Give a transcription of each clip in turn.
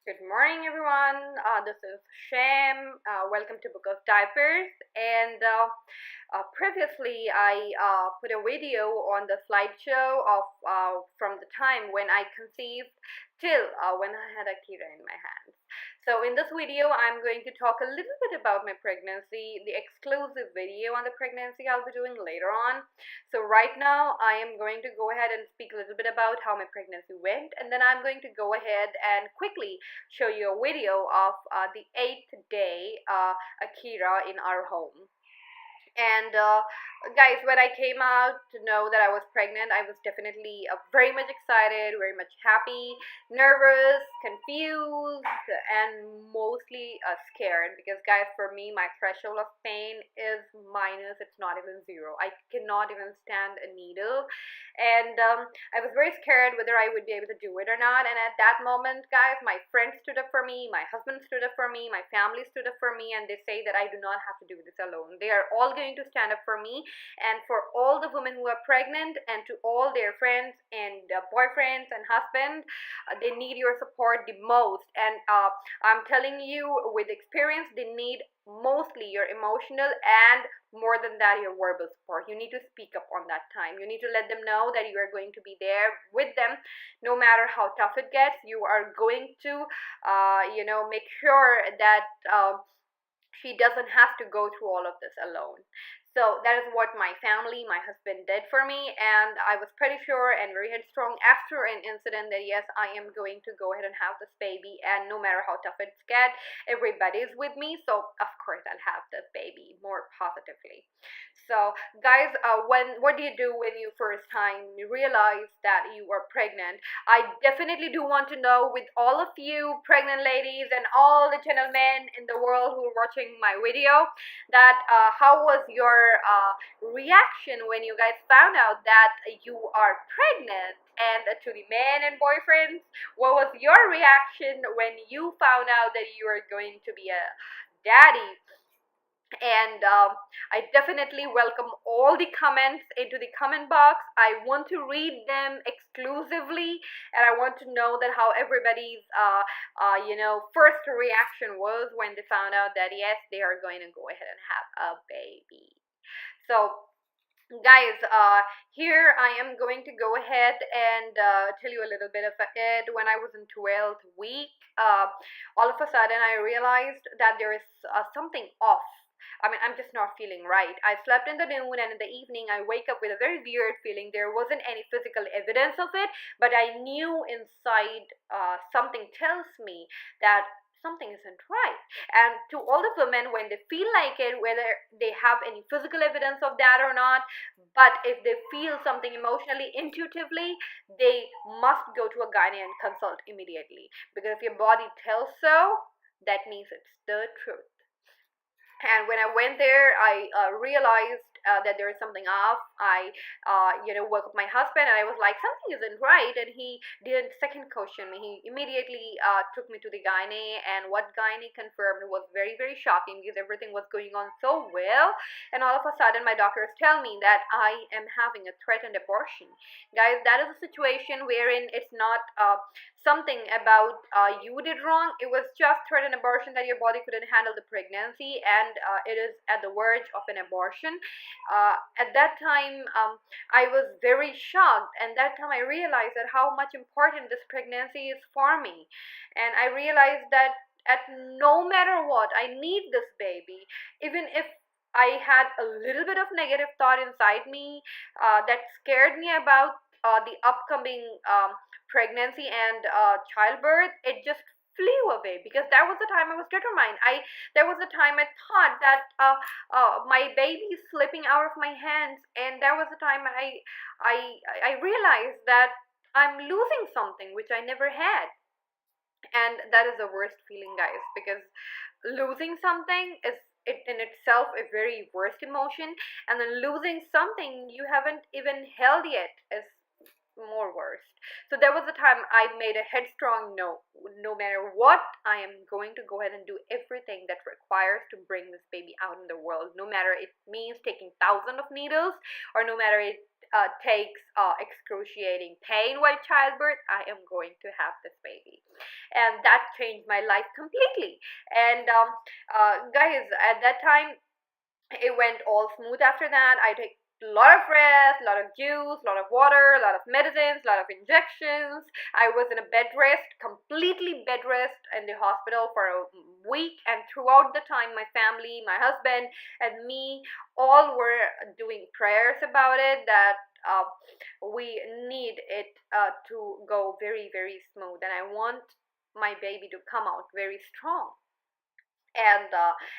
Good morning, everyone. This is Sham. Welcome to Book of Diapers. And previously, I put a video on the slideshow of from the time when I conceived till when I had Akira in my hands. So in this video, I'm going to talk a little bit about my pregnancy. The exclusive video on the pregnancy I'll be doing later on. So right now I am going to go ahead and speak a little bit about how my pregnancy went, and then I'm going to go ahead and quickly show you a video of the 8th day Akira in our home. And guys, when I came out to know that I was pregnant, I was definitely very much excited, very much happy, nervous, confused, and mostly scared. Because, guys, for me, my threshold of pain is minus, it's not even zero. I cannot even stand a needle. And I was very scared whether I would be able to do it or not. And at that moment, guys, my friends stood up for me, my husband stood up for me, my family stood up for me, and they say that I do not have to do this alone. They are all going to stand up for me and for all the women who are pregnant, and to all their friends and boyfriends and husbands. They need your support the most. And I'm telling you with experience, they need mostly your emotional and more than that your verbal support. You need to speak up on that time. You need to let them know that you are going to be there with them no matter how tough it gets. You are going to make sure that she doesn't have to go through all of this alone. So that is what my family, my husband did for me, and I was pretty sure and very headstrong after an incident that yes, I am going to go ahead and have this baby, and no matter how tough it's get, everybody's with me, so of course I'll have this baby more positively. So guys, what do you do when you first time realize that you are pregnant? I definitely do want to know, with all of you pregnant ladies and all the gentlemen in the world who are watching my video, that how was your reaction when you guys found out that you are pregnant? And to the men and boyfriends, what was your reaction when you found out that you are going to be a daddy? And I definitely welcome all the comments into the comment box. I want to read them exclusively, and I want to know that how everybody's first reaction was when they found out that yes, they are going to go ahead and have a baby. So guys, here I am going to go ahead and tell you a little bit of it. When I was in 12th week, all of a sudden I realized that there is something off. I mean, I'm just not feeling right. I slept in the noon, and in the evening I wake up with a very weird feeling. There wasn't any physical evidence of it, but I knew inside something tells me that something isn't right. And to all the women, when they feel like it, whether they have any physical evidence of that or not, but if they feel something emotionally, intuitively, they must go to a gynae and consult immediately. Because if your body tells so, that means it's the truth. And when I went there, I realized that there is something off. I woke up my husband, and I was like, something isn't right. And he didn't second question me. He immediately took me to the gynae, and what gynae confirmed was very, very shocking, because everything was going on so well. And all of a sudden, my doctors tell me that I am having a threatened abortion. Guys, that is a situation wherein it's not something about you did wrong. It was just threatened abortion, that your body couldn't handle the pregnancy, and it is at the verge of an abortion. At that time, I was very shocked, and that time I realized that how much important this pregnancy is for me. And I realized that at no matter what, I need this baby. Even if I had a little bit of negative thought inside me that scared me about the upcoming pregnancy and childbirth, it just flew away, because that was the time I was determined. There was a time I thought that my baby is slipping out of my hands, and there was a time I realized that I'm losing something which I never had. And that is the worst feeling, guys, because losing something is it in itself a very worst emotion, and then losing something you haven't even held yet is more worse. So there was a time I made a headstrong no. No matter what, I am going to go ahead and do everything that requires to bring this baby out in the world. No matter it means taking thousands of needles, or no matter it takes excruciating pain while childbirth, I am going to have this baby. And that changed my life completely. And guys, at that time, it went all smooth after that. I take a lot of rest, a lot of juice, a lot of water, a lot of medicines, a lot of injections. I was in a bed rest, completely bed rest in the hospital for a week, and throughout the time, my family, my husband, and me all were doing prayers about it, that we need it to go very, very smooth, and I want my baby to come out very strong. And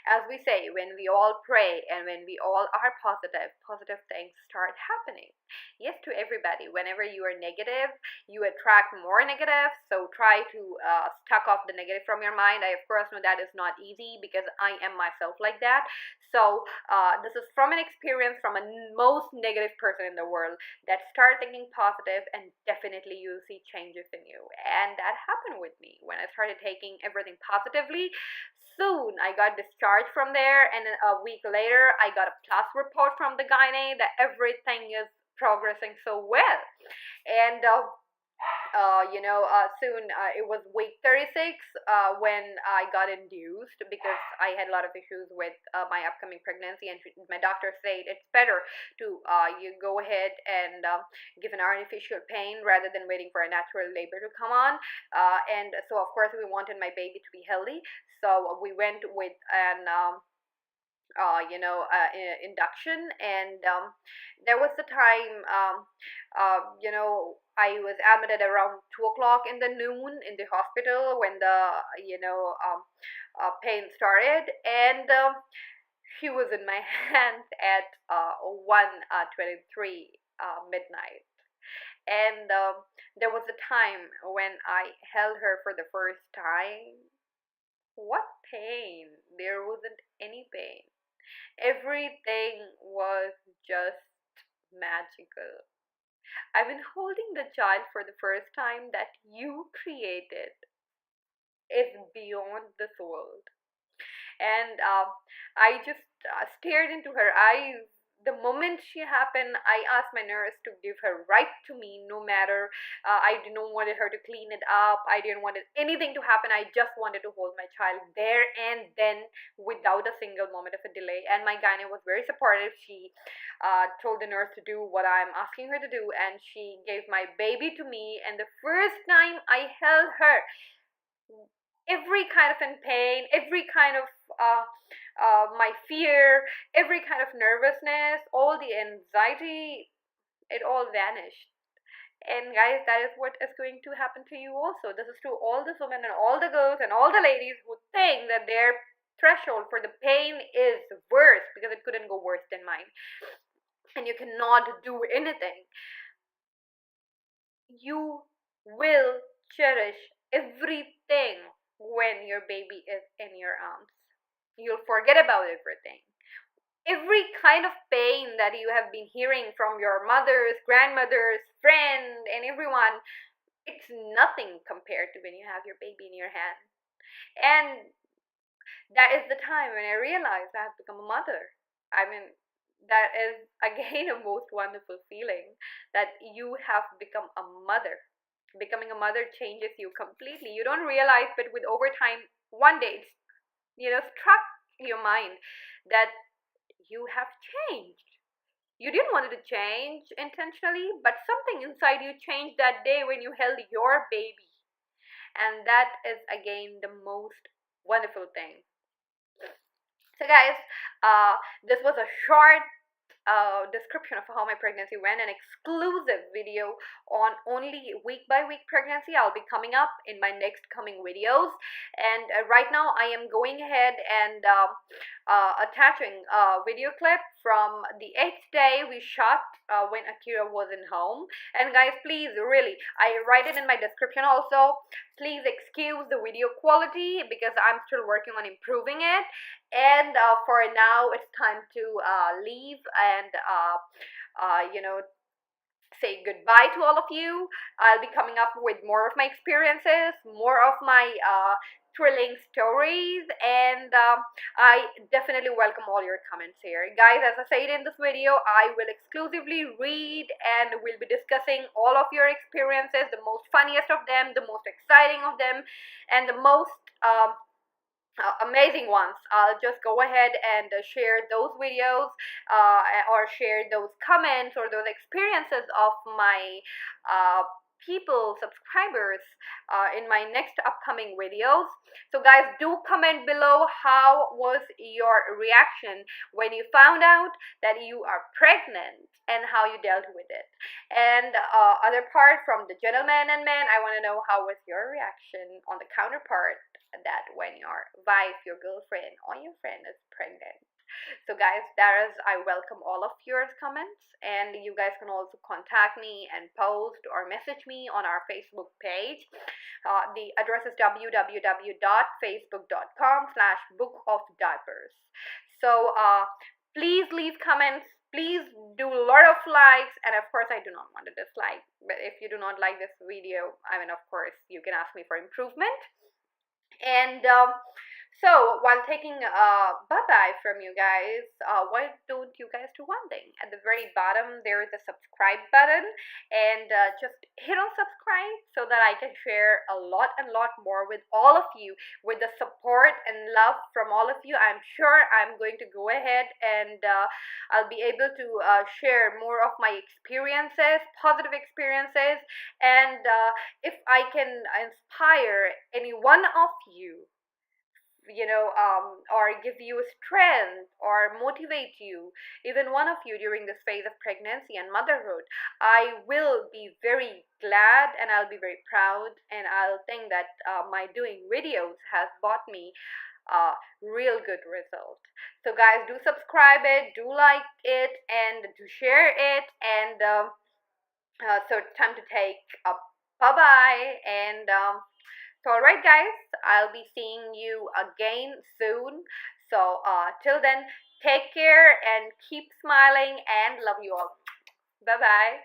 as we say, when we all pray and when we all are positive, positive things start happening. Yes, to everybody. Whenever you are negative, you attract more negative. So try to stuck off the negative from your mind. I, of course, know that is not easy because I am myself like that. So this is from an experience from a most negative person in the world, that start thinking positive and definitely you'll see changes in you. And that happened with me when I started taking everything positively. Soon I got discharged from there, and a week later I got a plus report from the gynae that everything is progressing so well. And soon it was week 36 when I got induced, because I had a lot of issues with my upcoming pregnancy, and my doctor said it's better to you go ahead and give an artificial pain rather than waiting for a natural labor to come on. And so, of course, we wanted my baby to be healthy, so we went with an induction. And there was the time, I was admitted around 2 o'clock in the noon in the hospital when the pain started. And she was in my hands at 1:23 midnight. And there was a time when I held her for the first time. What pain! There wasn't any pain. Everything was just magical. I mean, holding the child for the first time that you created is beyond this world. And I just stared into her eyes. The moment she happened, I asked my nurse to give her right to me, no matter. I didn't wanted her to clean it up. I didn't want anything to happen. I just wanted to hold my child there and then, without a single moment of a delay. And my gynae was very supportive. She told the nurse to do what I'm asking her to do, and she gave my baby to me. And the first time I held her, every kind of in pain, every kind of my fear, every kind of nervousness, all the anxiety, it all vanished. And guys, that is what is going to happen to you also. This is to all the women and all the girls and all the ladies who think that their threshold for the pain is worse, because it couldn't go worse than mine. And you cannot do anything. You will cherish everything when your baby is in your arms. You'll forget about everything. Every kind of pain that you have been hearing from your mothers, grandmothers, friend, and everyone, it's nothing compared to when you have your baby in your hand. And that is the time when I realized I have become a mother. I mean, that is again a most wonderful feeling, that you have become a mother. Becoming a mother changes you completely. You don't realize, but with overtime, one day it's struck your mind that you have changed. You didn't want it to change intentionally, but something inside you changed that day when you held your baby. And that is again the most wonderful thing. So guys, this was a short description of how my pregnancy went. An exclusive video on only week by week pregnancy. I'll be coming up in my next coming videos. And right now I am going ahead and attaching a video clip from the 8th day we shot when Akira wasn't home. And guys, please, really, I write it in my description also. Please excuse the video quality because I'm still working on improving it. And for now, it's time to leave and say goodbye to all of you. I'll be coming up with more of my experiences, more of my thrilling stories, and I definitely welcome all your comments here. Guys, as I said in this video, I will exclusively read and we'll be discussing all of your experiences, the most funniest of them, the most exciting of them, and the most amazing ones. I'll just go ahead and share those videos or share those comments or those experiences of my people, subscribers in my next upcoming videos. So guys, do comment below how was your reaction when you found out that you are pregnant and how you dealt with it. And other part from the gentleman and man, I want to know how was your reaction on the counterpart that when your wife, your girlfriend, or your friend is pregnant. So guys, that is, I welcome all of your comments, and you guys can also contact me and post or message me on our Facebook page. The address is www.facebook.com/bookofdiapers. So please leave comments, please do a lot of likes, and of course I do not want a dislike, but if you do not like this video, I mean, of course you can ask me for improvement. And so while taking bye-bye from you guys, why don't you guys do one thing? At the very bottom there is a subscribe button, and just hit on subscribe so that I can share a lot and lot more with all of you. With the support and love from all of you, I'm sure I'm going to go ahead and I'll be able to share more of my experiences, positive experiences, and if I can inspire any one of you, or give you strength or motivate you, even one of you during this phase of pregnancy and motherhood, I will be very glad and I'll be very proud, and I'll think that my doing videos has brought me real good result. So guys, do subscribe it, do like it, and do share it, and so it's time to take a bye-bye, and so alright guys, I'll be seeing you again soon. So till then, take care and keep smiling, and love you all. Bye bye.